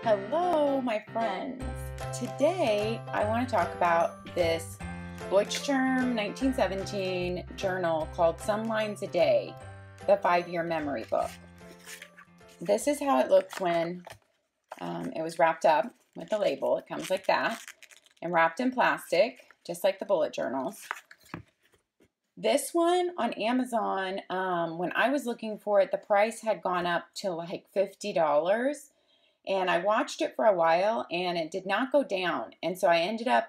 Hello, my friends. Today, I want to talk about this Leuchtturm 1917 journal called Some Lines a Day, the 5-Year Memory Book. This is how it looked when it was wrapped up with the label. It comes like that and wrapped in plastic, just like the bullet journals. This one on Amazon, when I was looking for it, the price had gone up to like $50. And I watched it for a while and it did not go down. And so I ended up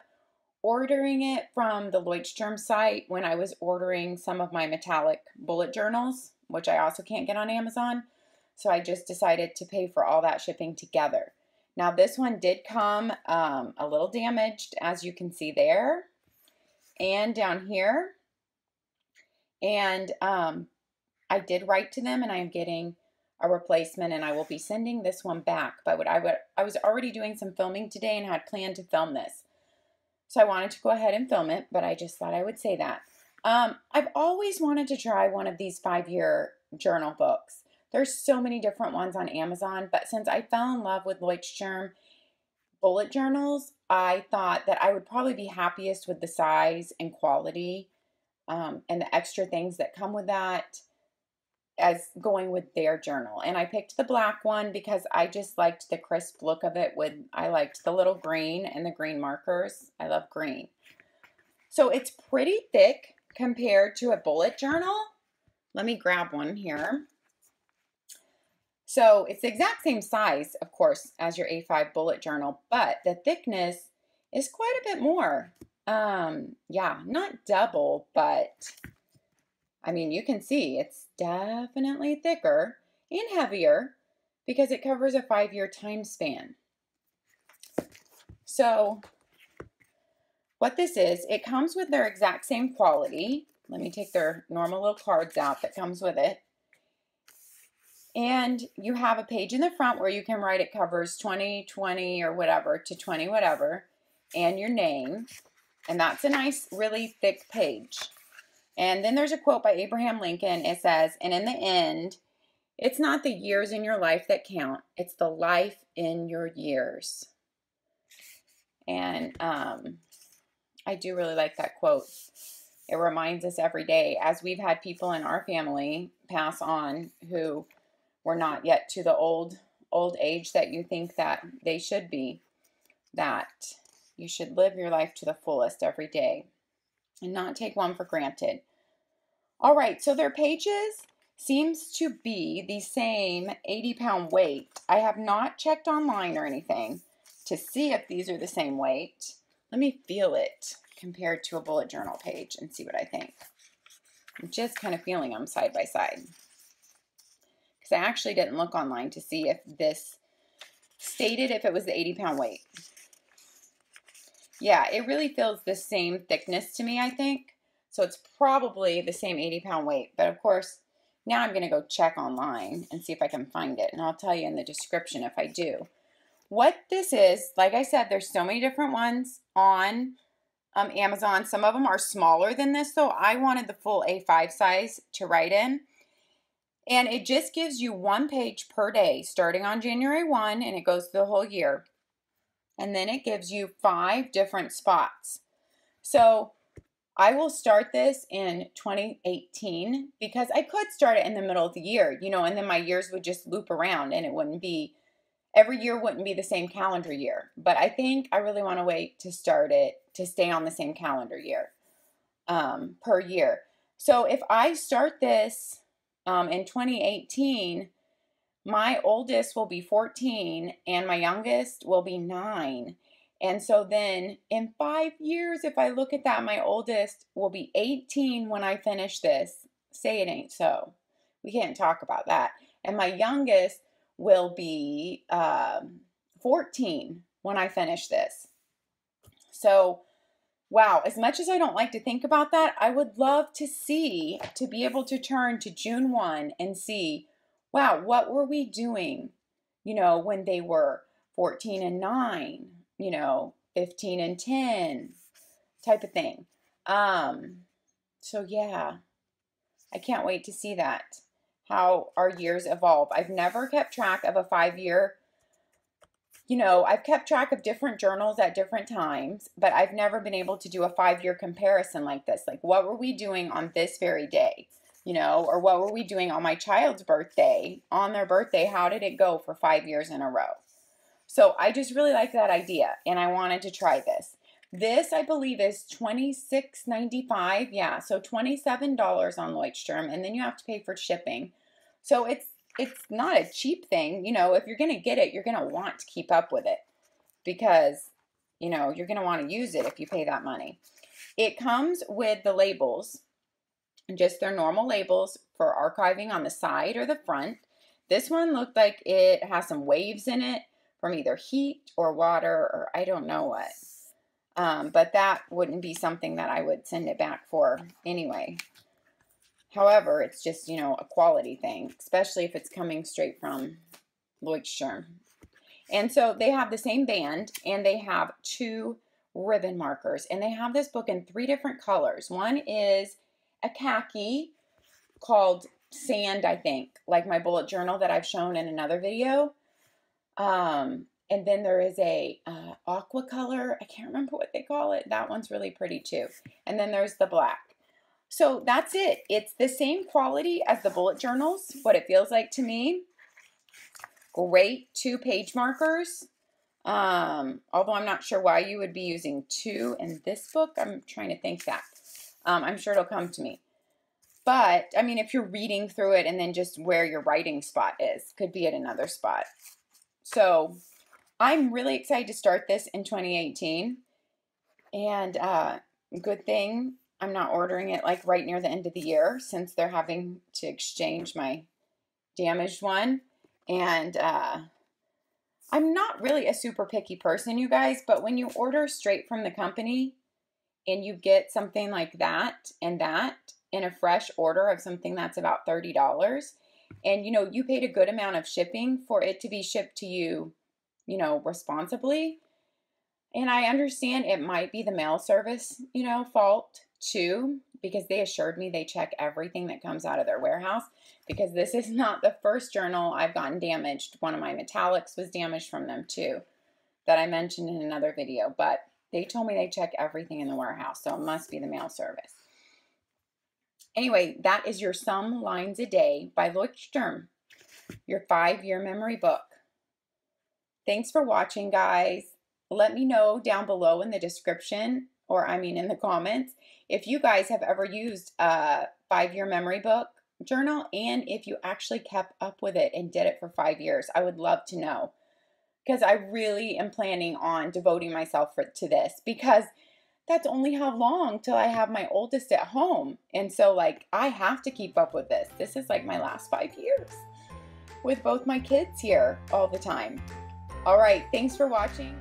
ordering it from the Leuchtturm site when I was ordering some of my metallic bullet journals, which I also can't get on Amazon. So I just decided to pay for all that shipping together. Now this one did come a little damaged, as you can see there and down here. And I did write to them and I am getting a replacement, and I will be sending this one back. But I was already doing some filming today and had planned to film this, so I wanted to go ahead and film it, but I just thought I would say that. I've always wanted to try one of these 5-year journal books. There's so many different ones on Amazon, but since I fell in love with Leuchtturm bullet journals, I thought that I would probably be happiest with the size and quality and the extra things that come with that, as going with their journal. And I picked the black one because I just liked the crisp look of it. I liked the little green and the green markers. I love green. So it's pretty thick compared to a bullet journal. Let me grab one here. So it's the exact same size, of course, as your A5 bullet journal, but the thickness is quite a bit more. Yeah, not double, but I mean, you can see it's definitely thicker and heavier because it covers a 5-year time span. So what this is, it comes with their exact same quality. Let me take their normal little cards out that comes with it. And you have a page in the front where you can write it covers 2020 or whatever to 20 whatever and your name. And that's a nice, really thick page. And then there's a quote by Abraham Lincoln. It says, "And in the end, it's not the years in your life that count. It's the life in your years." And I do really like that quote. It reminds us every day, as we've had people in our family pass on who were not yet to the old age that you think that they should be, that you should live your life to the fullest every day and not take one for granted. All right, so their pages seems to be the same 80-pound weight. I have not checked online or anything to see if these are the same weight. Let me feel it compared to a bullet journal page and see what I think. I'm just kind of feeling them side by side, because I actually didn't look online to see if this stated if it was the 80-pound weight. Yeah, it really feels the same thickness to me, I think. So it's probably the same 80-pound weight. But of course, now I'm going to go check online and see if I can find it. And I'll tell you in the description if I do. What this is, like I said, there's so many different ones on Amazon. Some of them are smaller than this, though. I wanted the full A5 size to write in. And it just gives you one page per day, starting on January 1, and it goes the whole year. And then it gives you 5 different spots. So I will start this in 2018 because I could start it in the middle of the year, you know, and then my years would just loop around and it wouldn't be, every year wouldn't be the same calendar year. But I think I really want to wait to start it to stay on the same calendar year per year. So if I start this in 2018, my oldest will be 14 and my youngest will be 9. And so then in 5 years, if I look at that, my oldest will be 18 when I finish this. Say it ain't so. We can't talk about that. And my youngest will be 14 when I finish this. So, wow, as much as I don't like to think about that, I would love to be able to turn to June 1 and see, wow, what were we doing, you know, when they were 14 and 9, you know, 15 and 10 type of thing. So yeah, I can't wait to see that, how our years evolve. I've never kept track of a 5-year you know, I've kept track of different journals at different times, but I've never been able to do a 5-year comparison like this. Like, what were we doing on this very day? You know, or what were we doing on my child's birthday? On their birthday, how did it go for 5 years in a row? So I just really like that idea, and I wanted to try this. This, I believe, is $26.95. Yeah, so $27 on Leuchtturm, and then you have to pay for shipping. So it's not a cheap thing. You know, if you're going to get it, you're going to want to keep up with it because, you know, you're going to want to use it if you pay that money. It comes with the labels, just their normal labels for archiving on the side or the front. This one looked like it has some waves in it from either heat or water or I don't know what. But that wouldn't be something that I would send it back for anyway. However, it's just, you know, a quality thing, especially if it's coming straight from Leuchtturm. And so they have the same band, and they have 2 ribbon markers, and they have this book in 3 different colors. One is a khaki called Sand, I think, like my bullet journal that I've shown in another video. And then there is a aqua color. I can't remember what they call it. That one's really pretty too. And then there's the black. So that's it. It's the same quality as the bullet journals, what it feels like to me. Great 2-page markers. Although I'm not sure why you would be using 2 in this book. I'm trying to think that. I'm sure it'll come to me. But, I mean, if you're reading through it and then just where your writing spot is, could be at another spot. So, I'm really excited to start this in 2018. And good thing I'm not ordering it like right near the end of the year since they're having to exchange my damaged one. And I'm not really a super picky person, you guys, but when you order straight from the company and you get something like that and that in a fresh order of something that's about $30, and, you know, you paid a good amount of shipping for it to be shipped to you, you know, responsibly. And I understand it might be the mail service, you know, fault too, because they assured me they check everything that comes out of their warehouse, because this is not the first journal I've gotten damaged. One of my metallics was damaged from them too, that I mentioned in another video, but they told me they check everything in the warehouse, so it must be the mail service. Anyway, that is your Some Lines a Day by Leuchtturm, your 5-year memory book. Thanks for watching, guys. Let me know down below in the description, or I mean in the comments, if you guys have ever used a 5-year memory book journal and if you actually kept up with it and did it for 5 years. I would love to know, because I really am planning on devoting myself to this, because that's only how long till I have my oldest at home. And so, like, I have to keep up with this. This is like my last 5 years with both my kids here all the time. All right, thanks for watching.